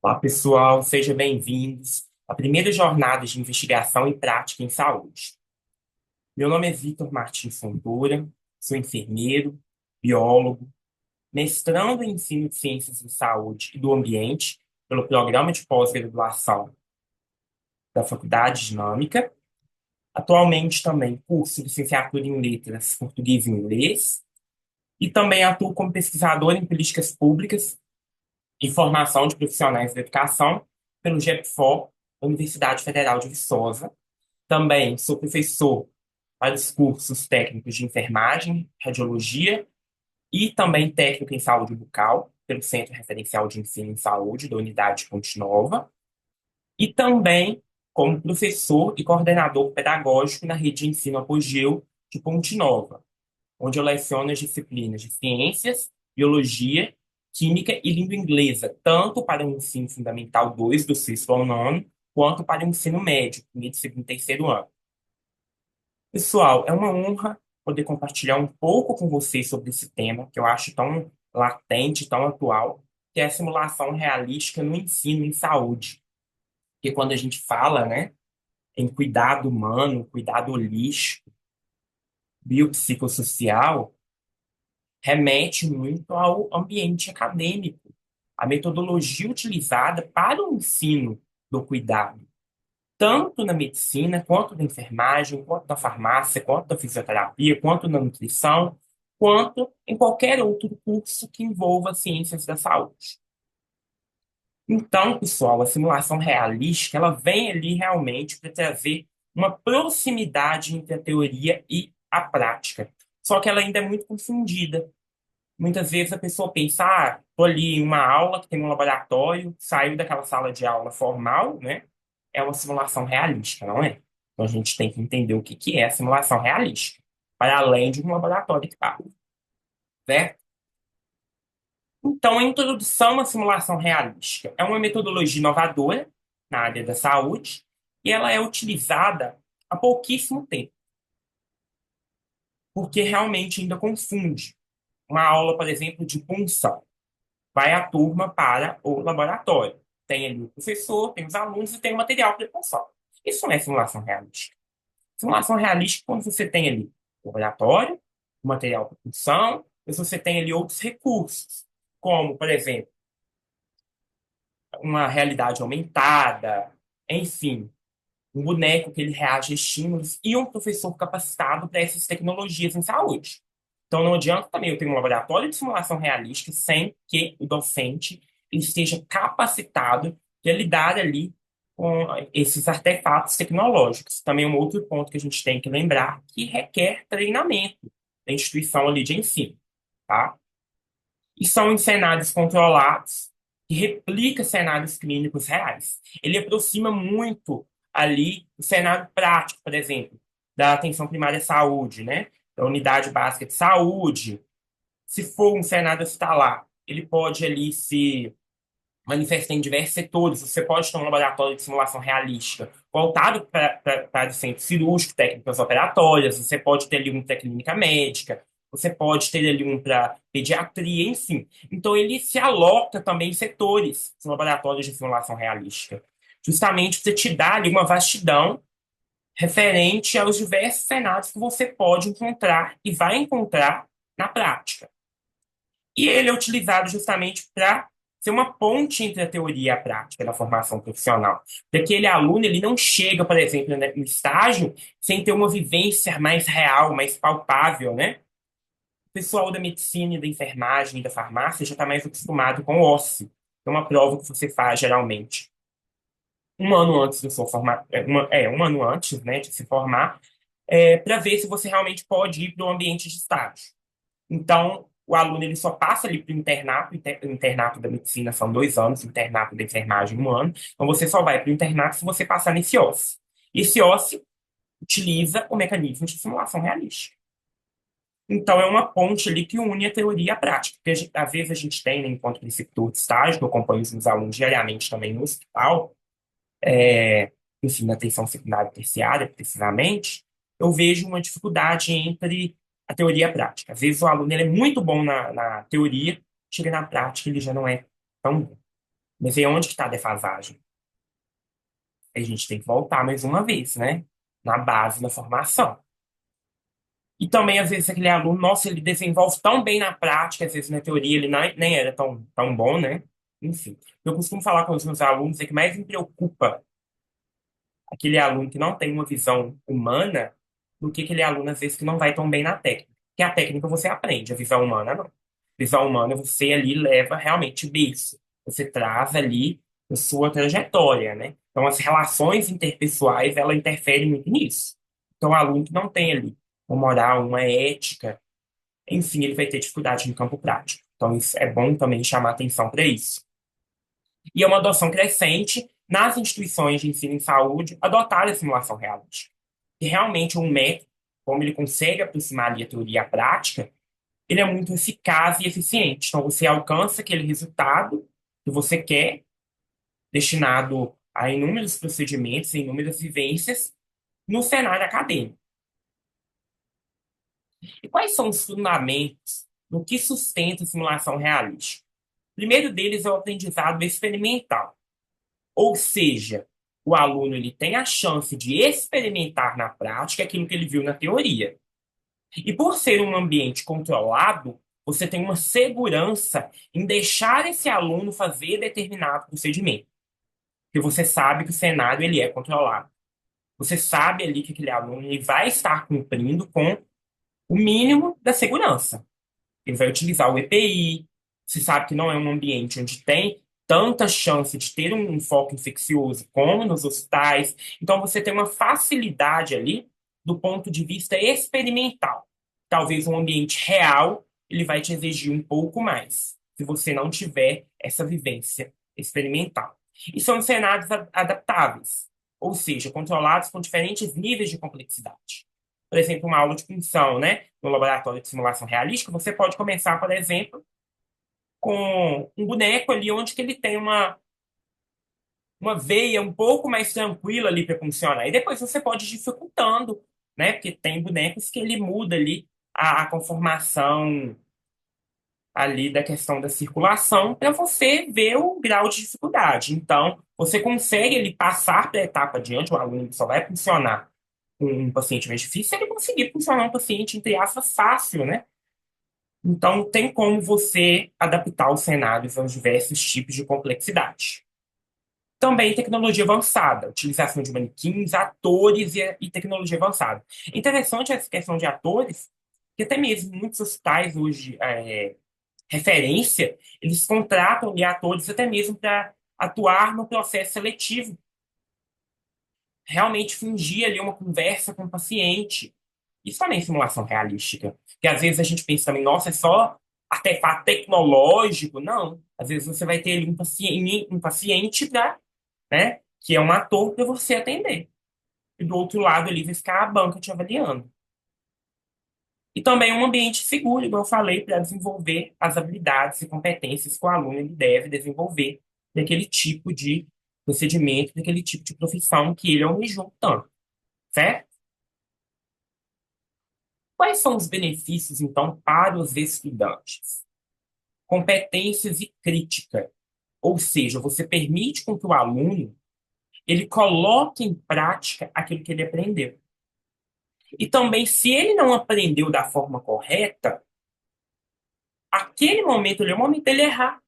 Olá, pessoal, sejam bem-vindos à primeira jornada de investigação e prática em saúde. Meu nome é Vitor Martins Fontoura, sou enfermeiro, biólogo, mestrando em ensino de ciências de saúde e do ambiente pelo programa de pós-graduação da Faculdade Dinâmica. Atualmente também curso licenciatura em letras português e inglês e também atuo como pesquisador em políticas públicas e formação de profissionais da educação pelo GEPFOR, da Universidade Federal de Viçosa. Também sou professor para os cursos técnicos de enfermagem, radiologia e também técnico em saúde bucal, pelo Centro Referencial de Ensino em Saúde da Unidade Ponte Nova. E também como professor e coordenador pedagógico na rede de ensino Apogeu de Ponte Nova, onde eu leciono as disciplinas de ciências, biologia, química e língua inglesa, tanto para o ensino fundamental 2 do sexto ao nono, quanto para o ensino médio, primeiro, segundo e terceiro ano. Pessoal, é uma honra poder compartilhar um pouco com vocês sobre esse tema que eu acho tão latente, tão atual, que é a simulação realística no ensino em saúde. Porque quando a gente fala, né, em cuidado humano, cuidado holístico, biopsicossocial, remete muito ao ambiente acadêmico, a metodologia utilizada para o ensino do cuidado, tanto na medicina, quanto na enfermagem, quanto na farmácia, quanto na fisioterapia, quanto na nutrição, quanto em qualquer outro curso que envolva ciências da saúde. Então, pessoal, a simulação realística, ela vem ali realmente para trazer uma proximidade entre a teoria e a prática. Só que ela ainda é muito confundida. Muitas vezes a pessoa pensa, tô ali em uma aula que tem um laboratório, saiu daquela sala de aula formal, né? É uma simulação realística, não é? Então a gente tem que entender o que que é a simulação realística, para além de um laboratório que tá, certo? Então, a introdução à simulação realística é uma metodologia inovadora na área da saúde e ela é utilizada há pouquíssimo tempo, porque realmente ainda confunde. Uma aula, por exemplo, de punção. Vai a turma para o laboratório. Tem ali o professor, tem os alunos e tem o material para punção. Isso não é simulação realística. Simulação realística é quando você tem ali o laboratório, o material para punção, mas você tem ali outros recursos, como, por exemplo, uma realidade aumentada, enfim, um boneco que ele reage a estímulos e um professor capacitado para essas tecnologias em saúde. Então, não adianta também eu ter um laboratório de simulação realística sem que o docente ele esteja capacitado para lidar ali com esses artefatos tecnológicos. Também é um outro ponto que a gente tem que lembrar que requer treinamento da instituição ali de ensino, tá? E são em cenários controlados, que replica cenários clínicos reais. Ele aproxima muito ali o cenário prático, por exemplo, da atenção primária à saúde, né? Da unidade básica de saúde. Se for um cenário hospitalar, ele pode ali se manifestar em diversos setores. Você pode ter um laboratório de simulação realística voltado para o centro cirúrgico, técnicas operatórias, você pode ter ali um para clínica médica, você pode ter ali um para pediatria, enfim. Então, ele se aloca também em setores dos laboratórios de simulação realística, justamente para te dar ali uma vastidão referente aos diversos cenários que você pode encontrar e vai encontrar na prática. E ele é utilizado justamente para ser uma ponte entre a teoria e a prática da formação profissional. Porque aquele aluno, ele não chega, por exemplo, né, no estágio sem ter uma vivência mais real, mais palpável, né? O pessoal da medicina, e da enfermagem e da farmácia já está mais acostumado com o OSCE, que é uma prova que você faz geralmente um ano antes de sua forma, um ano antes, né, de se formar, para ver se você realmente pode ir para o ambiente de estágio. Então, o aluno ele só passa ali para o internato, o internato da medicina são 2 anos, o internato da enfermagem 1 ano. Então, você só vai para o internato se você passar nesse OSCE. E esse OSCE utiliza o mecanismo de simulação realística. Então, é uma ponte ali que une a teoria e a prática. Porque, às vezes, a gente tem, né, enquanto preceptor de estágio, que eu acompanho os meus alunos diariamente também no hospital, enfim, na atenção secundária e terciária, precisamente, eu vejo uma dificuldade entre a teoria e a prática. Às vezes o aluno ele é muito bom na teoria, chega na prática ele já não é tão bom. Mas aí onde que está a defasagem? A gente tem que voltar mais uma vez, né? Na base, na formação. E também, às vezes, aquele aluno, nossa, ele desenvolve tão bem na prática, às vezes na teoria ele nem era tão bom, né? Enfim, eu costumo falar com os meus alunos, é que mais me preocupa aquele aluno que não tem uma visão humana do que aquele aluno, às vezes, que não vai tão bem na técnica. Porque a técnica você aprende, a visão humana não. Visão humana você ali leva realmente berço. Você traz ali a sua trajetória, né? Então, as relações interpessoais, ela interferem muito nisso. Então, o aluno que não tem ali uma moral, uma ética, enfim, ele vai ter dificuldade no campo prático. Então, isso é bom também chamar atenção para isso. E é uma adoção crescente nas instituições de ensino em saúde adotar a simulação realista. E realmente um método, como ele consegue aproximar ali a teoria à prática, ele é muito eficaz e eficiente. Então você alcança aquele resultado que você quer, destinado a inúmeros procedimentos, inúmeras vivências no cenário acadêmico. E quais são os fundamentos no que sustenta a simulação realista? O primeiro deles é o aprendizado experimental. Ou seja, o aluno ele tem a chance de experimentar na prática aquilo que ele viu na teoria. E por ser um ambiente controlado, você tem uma segurança em deixar esse aluno fazer determinado procedimento. Porque você sabe que o cenário ele é controlado. Você sabe ali que aquele aluno ele vai estar cumprindo com o mínimo da segurança. Ele vai utilizar o EPI. Você sabe que não é um ambiente onde tem tanta chance de ter um foco infeccioso como nos hospitais. Então, você tem uma facilidade ali do ponto de vista experimental. Talvez um ambiente real, ele vai te exigir um pouco mais, se você não tiver essa vivência experimental. E são cenários adaptáveis, ou seja, controlados com diferentes níveis de complexidade. Por exemplo, uma aula de punção, né? No laboratório de simulação realística, você pode começar, por exemplo, com um boneco ali onde que ele tem uma veia um pouco mais tranquila ali para funcionar. E depois você pode ir dificultando, né? Porque tem bonecos que ele muda ali a conformação ali da questão da circulação para você ver o grau de dificuldade. Então, você consegue ele passar para a etapa adiante, o aluno só vai funcionar com um paciente mais difícil se ele conseguir funcionar um paciente, entre aspas, fácil, né? Então, tem como você adaptar os cenários aos diversos tipos de complexidade. Também tecnologia avançada, utilização de manequins, atores e tecnologia avançada. Interessante essa questão de atores, que até mesmo muitos hospitais hoje, referência, eles contratam ali atores até mesmo para atuar no processo seletivo, realmente fingir ali uma conversa com o paciente. Isso também é simulação realística. Porque às vezes a gente pensa também, nossa, é só artefato tecnológico. Não. Às vezes você vai ter ali um paciente pra, né, que é um ator para você atender. E do outro lado ali vai ficar a banca te avaliando. E também um ambiente seguro, igual eu falei, para desenvolver as habilidades e competências que o aluno ele deve desenvolver daquele tipo de procedimento, daquele tipo de profissão que ele almejou tanto, certo? Quais são os benefícios, então, para os estudantes? Competências e crítica. Ou seja, você permite com que o aluno ele coloque em prática aquilo que ele aprendeu. E também, se ele não aprendeu da forma correta, aquele momento ali é o momento dele errar,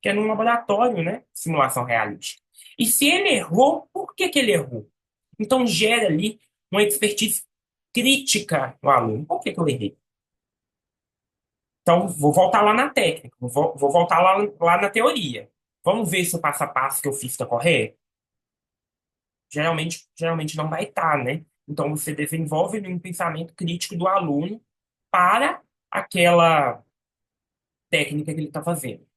que é num laboratório, né? Simulação realística. E se ele errou, por que que ele errou? Então, gera ali uma expertise crítica no aluno. Por que que eu errei? Então, vou voltar lá na técnica, vou voltar lá na teoria. Vamos ver se o passo a passo que eu fiz está correto? Geralmente não vai estar, né? Então, você desenvolve um pensamento crítico do aluno para aquela técnica que ele está fazendo.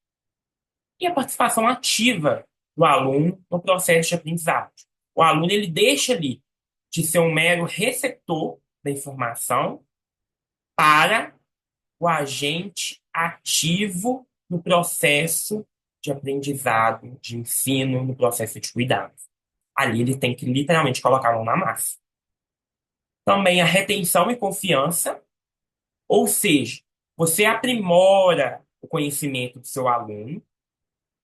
E a participação ativa do aluno no processo de aprendizagem. O aluno, ele deixa ali de ser um mero receptor da informação para o agente ativo no processo de aprendizado, de ensino, no processo de cuidado. Ali ele tem que literalmente colocar a mão na massa. Também a retenção e confiança, ou seja, você aprimora o conhecimento do seu aluno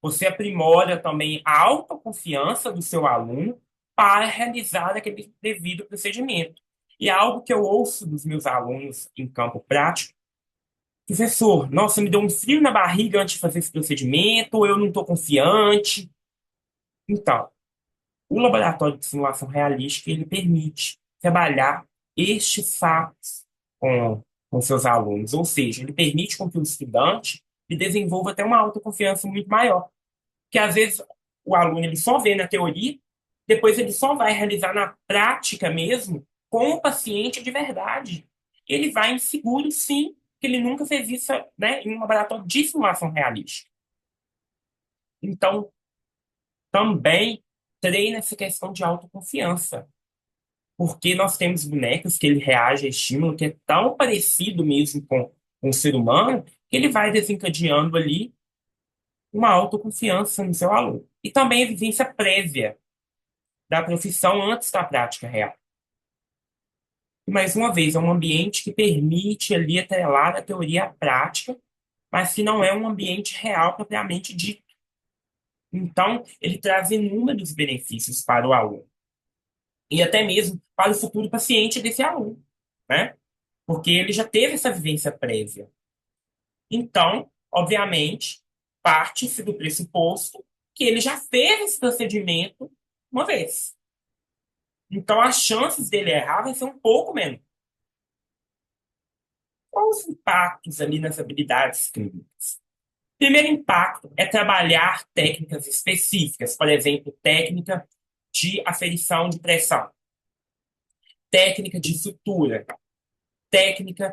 Você aprimora também a autoconfiança do seu aluno para realizar aquele devido procedimento. E é algo que eu ouço dos meus alunos em campo prático: professor, nossa, me deu um frio na barriga antes de fazer esse procedimento, ou eu não estou confiante. Então, o laboratório de simulação realística, ele permite trabalhar estes fatos com seus alunos, ou seja, ele permite com que o estudante ele desenvolva até uma autoconfiança muito maior, que às vezes o aluno ele só vê na teoria, depois ele só vai realizar na prática mesmo com o paciente de verdade. Ele vai inseguro, sim, que ele nunca fez isso, né, em um laboratório de simulação realística. Então, também treina essa questão de autoconfiança, porque nós temos bonecos que ele reage a estímulo que é tão parecido mesmo com o ser humano, que ele vai desencadeando ali uma autoconfiança no seu aluno. E também a vivência prévia da profissão antes da prática real. E mais uma vez, é um ambiente que permite ali atrelar a teoria à prática, mas que não é um ambiente real propriamente dito. Então, ele traz inúmeros benefícios para o aluno e até mesmo para o futuro paciente desse aluno, né? Porque ele já teve essa vivência prévia. Então, obviamente, parte-se do pressuposto que ele já fez esse procedimento uma vez. Então, as chances dele errar vai ser um pouco menos. Quais os impactos ali nas habilidades clínicas? Primeiro impacto é trabalhar técnicas específicas, por exemplo, técnica de aferição de pressão, técnica de sutura, técnicas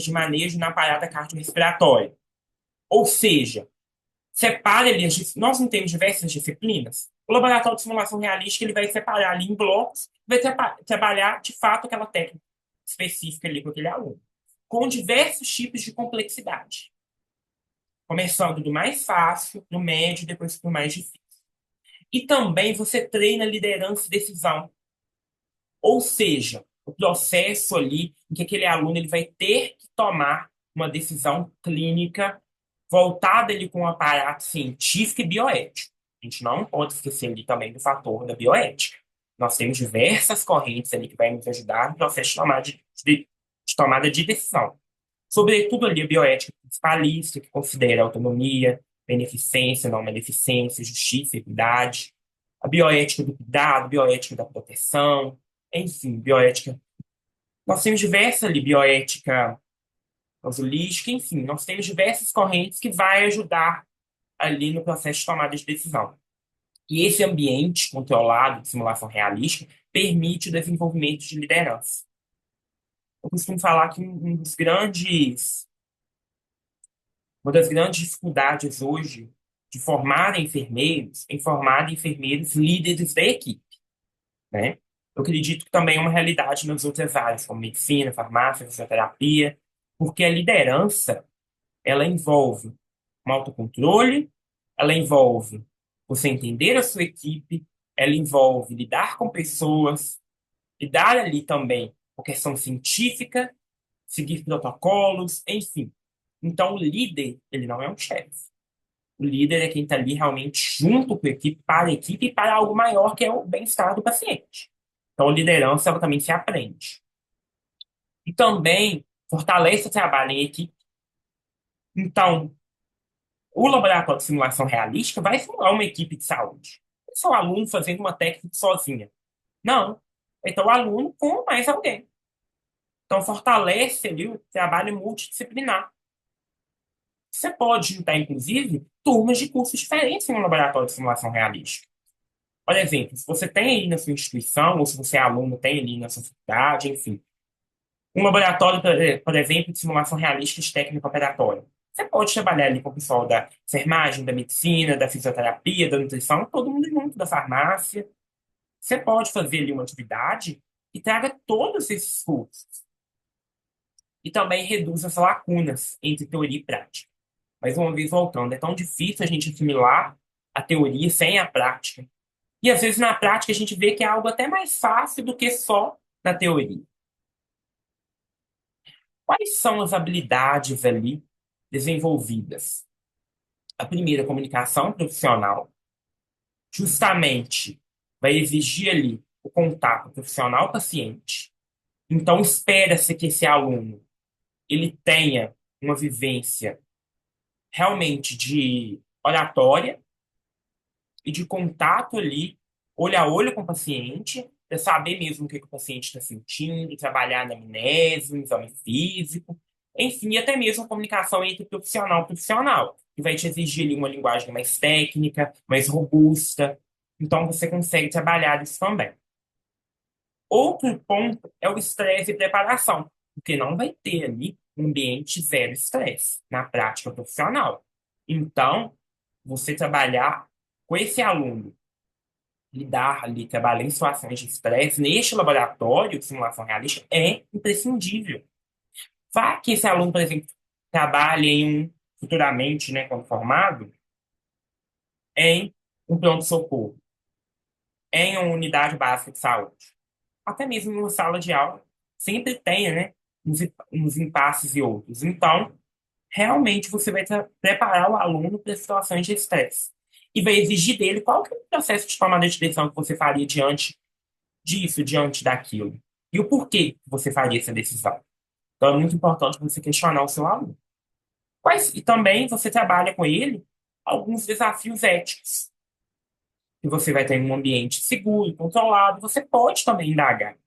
de manejo na parada cardiorrespiratória. Ou seja, separa ali, nós não temos diversas disciplinas. O laboratório de simulação realística ele vai separar ali em blocos, vai trabalhar de fato aquela técnica específica ali com aquele aluno, com diversos tipos de complexidade, começando do mais fácil, do médio, depois para o mais difícil. E também você treina liderança e decisão, ou seja, o processo ali em que aquele aluno ele vai ter que tomar uma decisão clínica voltada ali com um aparato científico e bioético. A gente não pode esquecer ali também do fator da bioética. Nós temos diversas correntes ali que vai nos ajudar no processo de tomada de decisão. Sobretudo ali a bioética principalista, que considera autonomia, beneficência, não beneficência, justiça, equidade. A bioética do cuidado, bioética da proteção, enfim, bioética. Nós temos diversas ali, bioética holística, enfim, nós temos diversas correntes que vai ajudar ali no processo de tomada de decisão. E esse ambiente controlado de simulação realística permite o desenvolvimento de liderança. Eu costumo falar que uma das grandes dificuldades hoje de formar enfermeiros é formar enfermeiros líderes da equipe, né? Eu acredito que também é uma realidade nas outras áreas, como medicina, farmácia, fisioterapia, porque a liderança, ela envolve um autocontrole, ela envolve você entender a sua equipe, ela envolve lidar com pessoas, lidar ali também com questão científica, seguir protocolos, enfim. Então, o líder, ele não é um chefe. O líder é quem está ali realmente junto com a equipe, para a equipe e para algo maior, que é o bem-estar do paciente. Então, a liderança, ela também se aprende. E também fortalece o trabalho em equipe. Então, o laboratório de simulação realística vai simular uma equipe de saúde. Não é só o aluno fazendo uma técnica sozinha. Não. Então, o aluno com mais alguém. Então, fortalece ali o trabalho multidisciplinar. Você pode juntar, inclusive, turmas de cursos diferentes em um laboratório de simulação realística. Por exemplo, se você tem aí na sua instituição, ou se você é aluno, tem ali na sua faculdade, enfim, um laboratório, por exemplo, de simulação realística de técnica operatória. Você pode trabalhar ali com o pessoal da enfermagem, da medicina, da fisioterapia, da nutrição, todo mundo junto, da farmácia. Você pode fazer ali uma atividade que traga todos esses cursos. E também reduz as lacunas entre teoria e prática. Mais uma vez voltando, é tão difícil a gente assimilar a teoria sem a prática. E às vezes na prática a gente vê que é algo até mais fácil do que só na teoria. Quais são as habilidades ali desenvolvidas? A primeira, comunicação profissional, justamente vai exigir ali o contato profissional-paciente. Então, espera-se que esse aluno ele tenha uma vivência realmente de oratória e de contato ali, olho a olho com o paciente, para saber mesmo o que que o paciente está sentindo, trabalhar na amnese, no exame físico, enfim, e até mesmo a comunicação entre profissional e profissional, que vai te exigir ali uma linguagem mais técnica, mais robusta. Então, você consegue trabalhar isso também. Outro ponto é o estresse e preparação, porque não vai ter ali um ambiente zero estresse na prática profissional. Então, você trabalhar com esse aluno, lidar ali, trabalhar em situações de estresse, neste laboratório de simulação realista, é imprescindível. Vá que esse aluno, por exemplo, trabalhe futuramente, né, quando formado, em um pronto-socorro, em uma unidade básica de saúde, até mesmo em uma sala de aula, sempre tem, né, uns impasses e outros. Então, realmente você vai preparar o aluno para situações de estresse. E vai exigir dele qual que é o processo de tomada de decisão que você faria diante disso, diante daquilo. E o porquê que você faria essa decisão. Então, é muito importante você questionar o seu aluno. E também você trabalha com ele alguns desafios éticos. Que você vai ter em um ambiente seguro, controlado, você pode também indagar.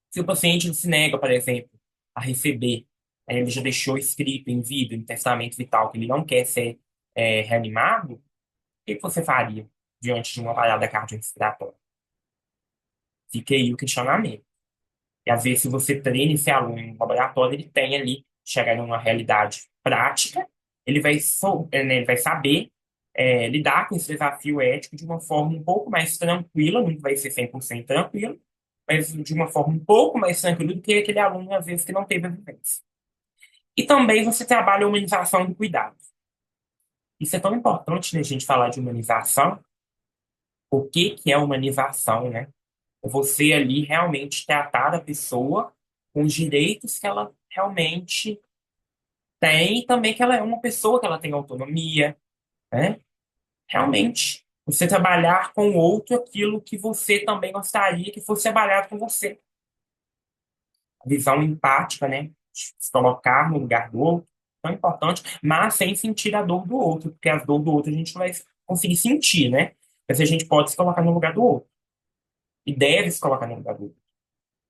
Se o paciente se nega, por exemplo, a receber, ele já deixou escrito em vida, em testamento vital, que ele não quer ser reanimado, o que que você faria diante de uma parada cardiorrespiratória? Fica aí o questionamento. E às vezes, se você treina esse aluno no laboratório, ele tem ali, chegar numa realidade prática, né, ele vai saber lidar com esse desafio ético de uma forma um pouco mais tranquila, não vai ser 100% tranquilo, mas de uma forma um pouco mais tranquila do que aquele aluno, às vezes, que não teve a vivência. E também você trabalha a humanização do cuidado. Isso é tão importante, né, a gente falar de humanização. O que que é humanização, né? É você ali realmente tratar a pessoa com os direitos que ela realmente tem e também que ela é uma pessoa que ela tem autonomia, né? Realmente, você trabalhar com o outro aquilo que você também gostaria que fosse trabalhado com você. A visão empática, né? Se colocar no lugar do outro, tão importante, mas sem sentir a dor do outro, porque a dor do outro a gente não vai conseguir sentir, né? Mas a gente pode se colocar no lugar do outro e deve se colocar no lugar do outro.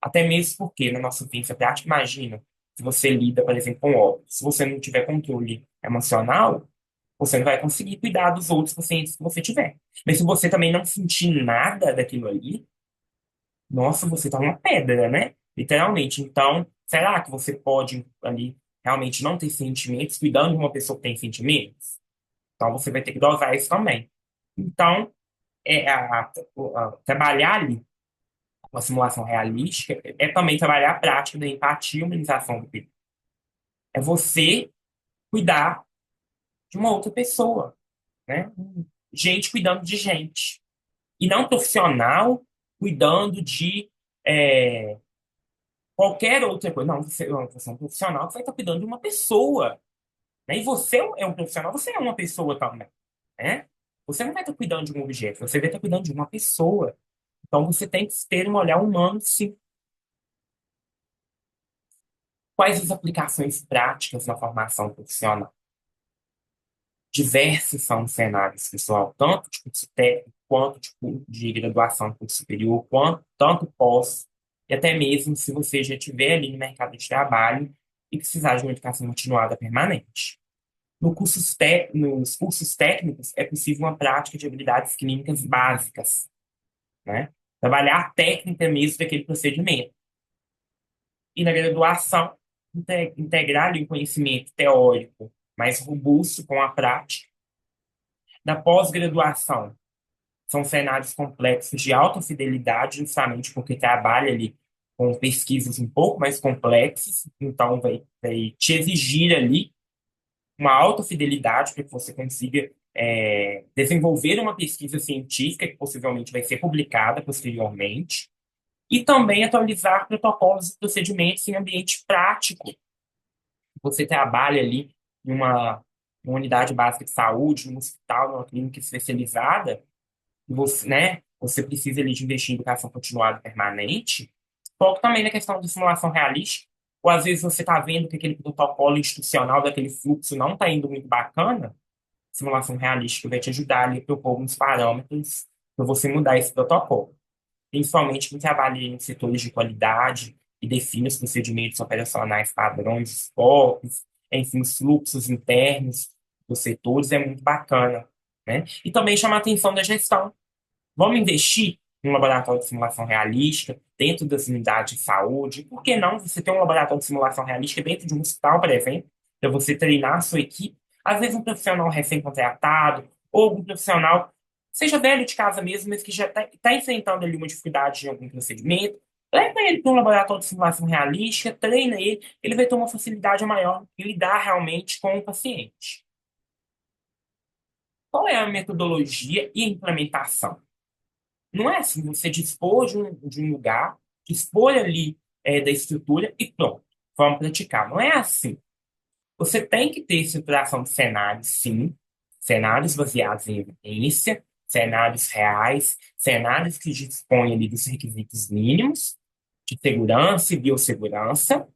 Até mesmo porque, na nossa vivência prática, imagina, se você lida, por exemplo, com óbitos, se você não tiver controle emocional, você não vai conseguir cuidar dos outros pacientes que você tiver. Mas se você também não sentir nada daquilo ali, nossa, você tá uma pedra, né? Literalmente. Então, será que você pode ali realmente não ter sentimentos cuidando de uma pessoa que tem sentimentos? Então, você vai ter que dosar isso também. Então, trabalhar ali uma simulação realística é também trabalhar a prática da empatia e humanização do perigo. É você cuidar de uma outra pessoa, né? Gente cuidando de gente. E não profissional cuidando de qualquer outra coisa. Não, você é um profissional que vai estar cuidando de uma pessoa. Né? E você é um profissional, você é uma pessoa também. Né? Você não vai estar cuidando de um objeto, você vai estar cuidando de uma pessoa. Então você tem que ter um olhar humano, sim. Quais as aplicações práticas na formação profissional? Diversos são os cenários, pessoal, tanto de curso técnico, quanto de graduação, curso superior, quanto tanto pós, e até mesmo se você já estiver ali no mercado de trabalho e precisar de uma educação continuada permanente. Nos cursos técnicos é possível uma prática de habilidades clínicas básicas, né? Trabalhar a técnica mesmo daquele procedimento. E na graduação, integrar ali um conhecimento teórico mais robusto com a prática. Na pós-graduação, são cenários complexos de alta fidelidade, justamente porque trabalha ali com pesquisas um pouco mais complexas, então vai te exigir ali uma alta fidelidade para que você consiga desenvolver uma pesquisa científica que possivelmente vai ser publicada posteriormente, e também atualizar protocolos e procedimentos em ambiente prático. Você trabalha ali em uma unidade básica de saúde, num hospital, numa clínica especializada, você, né, você precisa ali de investir em educação continuada permanente, foco também na questão de simulação realística, ou às vezes você está vendo que aquele protocolo institucional daquele fluxo não está indo muito bacana, simulação realística vai te ajudar ali a propor alguns parâmetros para você mudar esse protocolo. Principalmente quem trabalha em setores de qualidade e define os procedimentos operacionais padrões, os POPs, enfim, os fluxos internos dos setores, é muito bacana, né? E também chama a atenção da gestão. Vamos investir em um laboratório de simulação realística dentro das unidades de saúde? Por que não você ter um laboratório de simulação realística dentro de um hospital, por exemplo, para você treinar a sua equipe? Às vezes um profissional recém-contratado ou algum profissional, seja velho de casa mesmo, mas que já está enfrentando ali uma dificuldade em algum procedimento, leva ele para um laboratório de simulação realística, treina ele vai ter uma facilidade maior em lidar realmente com o paciente. Qual é a metodologia e a implementação? Não é assim, você dispor de um lugar, dispor ali da estrutura e pronto, vamos praticar. Não é assim. Você tem que ter estruturação de cenários, sim, cenários baseados em evidência, cenários reais, cenários que dispõem ali dos requisitos mínimos de segurança e biossegurança,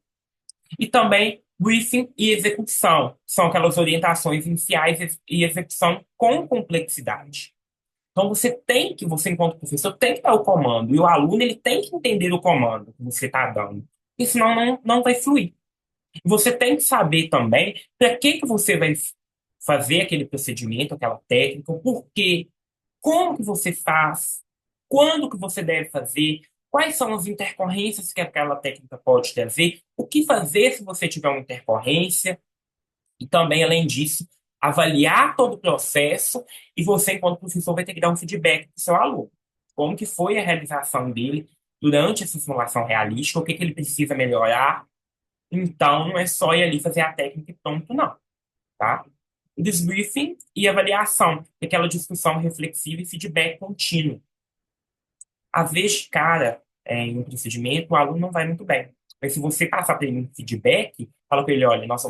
e também briefing e execução, são aquelas orientações iniciais e execução com complexidade. Então você enquanto professor, tem que dar o comando, e o aluno ele tem que entender o comando que você está dando, porque senão não vai fluir. Você tem que saber também para que você vai fazer aquele procedimento, aquela técnica, o porquê, como que você faz, quando que você deve fazer, quais são as intercorrências que aquela técnica pode trazer, o que fazer se você tiver uma intercorrência, e também, além disso, avaliar todo o processo e você, enquanto professor, vai ter que dar um feedback para o seu aluno. Como que foi a realização dele durante essa simulação realística, o que que ele precisa melhorar. Então, não é só ir ali fazer a técnica e pronto, não, tá? O desbriefing e avaliação, aquela discussão reflexiva e feedback contínuo. Às vezes, cara, em um procedimento, o aluno não vai muito bem. Mas se você passar para ele um feedback, fala para ele, olha, nós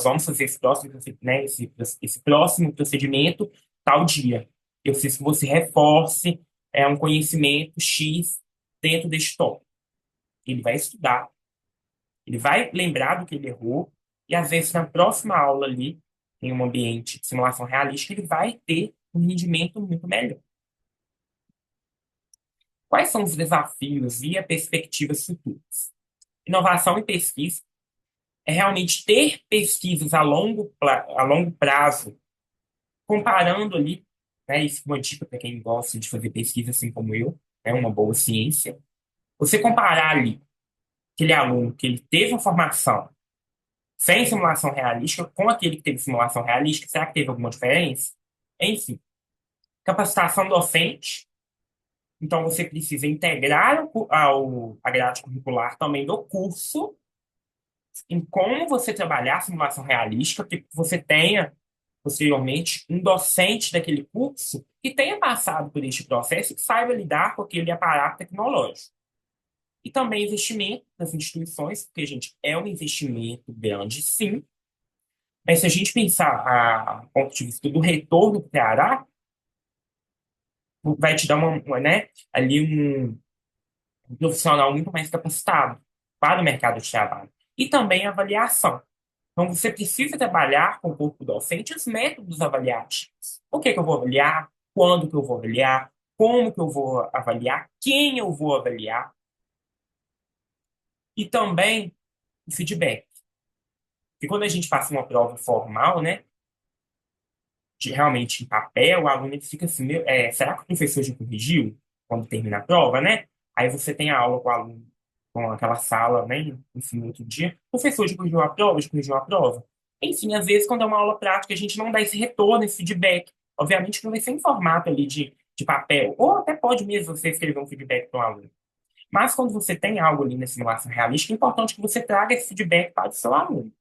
vamos fazer esse próximo, né, esse próximo procedimento tal dia. Eu preciso que você reforce um conhecimento X dentro deste tópico. Ele vai estudar, ele vai lembrar do que ele errou, e às vezes na próxima aula ali, em um ambiente de simulação realística, ele vai ter um rendimento muito melhor. Quais são os desafios e as perspectivas futuras? Inovação e pesquisa é realmente ter pesquisas a longo prazo, comparando ali, né, isso é uma dica para quem gosta de fazer pesquisa assim como eu, é uma boa ciência. Você comparar ali aquele aluno que ele teve uma formação sem simulação realística com aquele que teve simulação realística, será que teve alguma diferença? Enfim, capacitação docente. Então, você precisa integrar a grade curricular também do curso em como você trabalhar a simulação realística, para que você tenha, posteriormente, um docente daquele curso que tenha passado por este processo e que saiba lidar com aquele aparato tecnológico. E também investimento nas instituições, porque, gente, é um investimento grande, sim, mas se a gente pensar a ponto de vista do retorno que trará, vai te dar né, ali um profissional muito mais capacitado para o mercado de trabalho. E também a avaliação. Então, você precisa trabalhar com o corpo docente os métodos avaliativos. O que que eu vou avaliar? Quando que eu vou avaliar? Como que eu vou avaliar? Quem eu vou avaliar? E também o feedback. Porque quando a gente passa uma prova formal, né, realmente em papel, o aluno ele fica assim, será que o professor já corrigiu quando termina a prova, né? Aí você tem a aula com o aluno, com aquela sala, né? Enfim, outro dia, o professor já corrigiu a prova, já corrigiu a prova. Enfim, às vezes, quando é uma aula prática, a gente não dá esse retorno, esse feedback. Obviamente, não vai ser em formato ali de papel, ou até pode mesmo você escrever um feedback para o aluno. Mas quando você tem algo ali na simulação realística, é importante que você traga esse feedback para o seu aluno.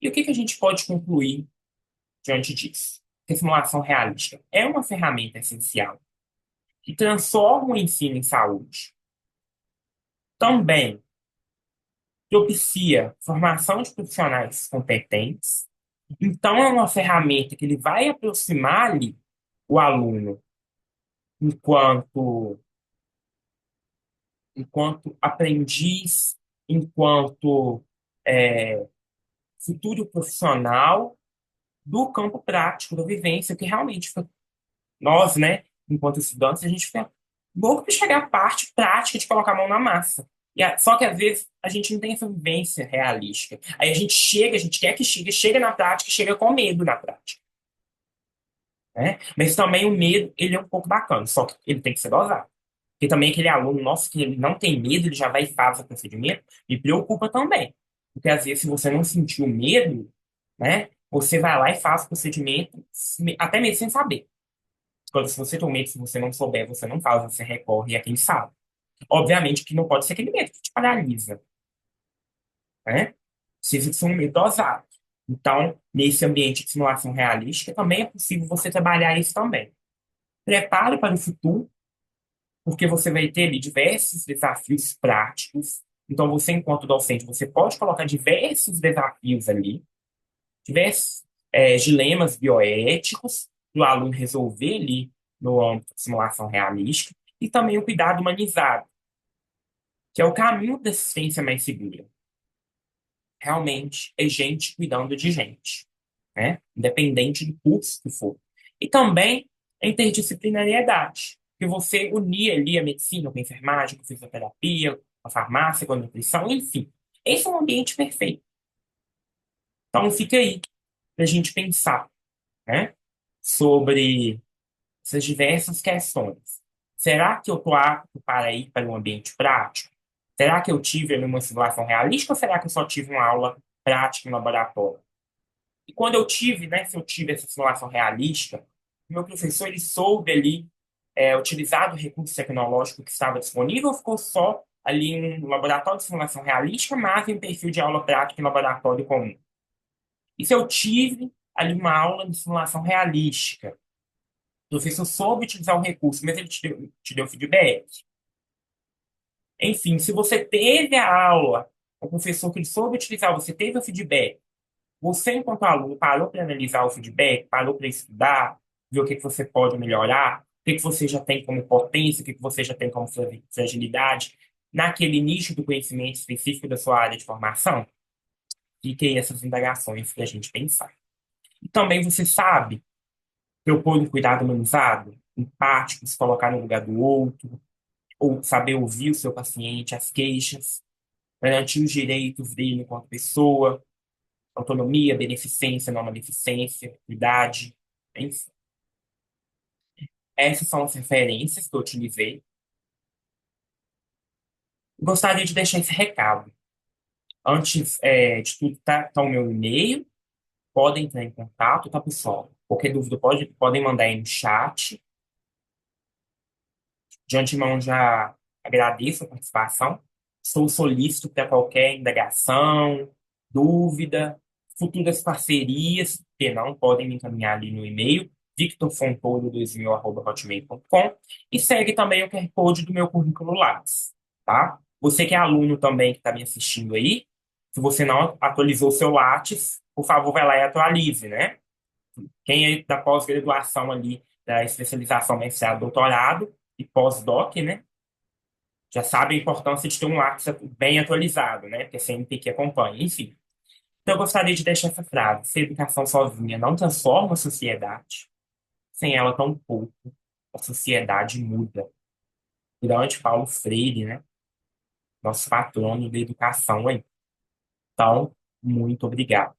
E o que que a gente pode concluir diante disso? Que a simulação realística é uma ferramenta essencial que transforma o ensino em saúde. Também propicia formação de profissionais competentes. Então, é uma ferramenta que ele vai aproximar ali o aluno enquanto, enquanto aprendiz, enquanto é, futuro profissional do campo prático, da vivência, que realmente nós, né, enquanto estudantes, a gente fica louco para chegar à parte prática de colocar a mão na massa. Só que às vezes a gente não tem essa vivência realística. Aí a gente chega, a gente quer que chegue, chega na prática, chega com medo na prática, né? Mas também o medo, ele é um pouco bacana, só que ele tem que ser dosado. Porque também aquele aluno nosso que ele não tem medo, ele já vai e faz o procedimento, me preocupa também. Porque às vezes, se você não sentiu medo, né, você vai lá e faz o procedimento, até mesmo sem saber. Quando se você tem medo, se você não souber, você não faz, você recorre a quem sabe. Obviamente que não pode ser aquele medo que te paralisa, né? Precisa ser um medo dosado. Então, nesse ambiente de simulação realística, também é possível você trabalhar isso também. Prepare para o futuro, porque você vai ter ali diversos desafios práticos. Então, você, enquanto docente, você pode colocar diversos desafios ali, diversos dilemas bioéticos para o aluno resolver ali no âmbito de simulação realística, e também o cuidado humanizado, que é o caminho da assistência mais segura. Realmente é gente cuidando de gente, né? Independente do curso que for. E também a interdisciplinariedade, que você unir ali a medicina com a enfermagem, com a fisioterapia, com a farmácia, com a nutrição, enfim. Esse é um ambiente perfeito. Então fica aí para a gente pensar, né? Sobre essas diversas questões. Será que eu estou apto para ir para um ambiente prático? Será que eu tive ali uma simulação realística ou será que eu só tive uma aula prática em laboratório? E quando eu tive, né, se eu tive essa simulação realística, o meu professor ele soube ali utilizar do recurso tecnológico que estava disponível ou ficou só ali em um laboratório de simulação realística, mas em perfil de aula prática em laboratório comum? E se eu tive ali uma aula de simulação realística, o professor soube utilizar o recurso, mas ele te deu feedback. Enfim, se você teve a aula, o professor que ele soube utilizar, você teve o feedback, você, enquanto aluno, parou para analisar o feedback, parou para estudar, ver o que que você pode melhorar, o que que você já tem como potência, o que que você já tem como fragilidade, naquele nicho do conhecimento específico da sua área de formação? Fiquem essas indagações para a gente pensar. E também você sabe propor um cuidado humanizado, empático, se colocar no lugar do outro, ou saber ouvir o seu paciente, as queixas, garantir os direitos dele enquanto pessoa, autonomia, beneficência, não maleficência, idade, enfim. Essas são as referências que eu utilizei. Gostaria de deixar esse recado. Antes de tudo, tá o meu e-mail, podem entrar em contato, tá, pessoal? Qualquer dúvida podem mandar aí no chat. De antemão, já agradeço a participação. Estou solícito para qualquer indagação, dúvida, futuras parcerias, que não podem me encaminhar ali no e-mail, victorfontolo2000@hotmail.com, e segue também o QR Code do meu currículo Lattes, tá? Você que é aluno também que está me assistindo aí, se você não atualizou o seu Lattes, por favor, vai lá e atualize, né? Quem é da pós-graduação ali, da especialização, mestrado, doutorado e pós-doc, né? Já sabe a importância de ter um Lattes bem atualizado, né? Porque é sempre que acompanha, enfim. Então, eu gostaria de deixar essa frase: se a educação sozinha não transforma a sociedade, sem ela, tão pouco, a sociedade muda. Grande Paulo Freire, né? Nosso patrono da educação aí. Então, muito obrigado.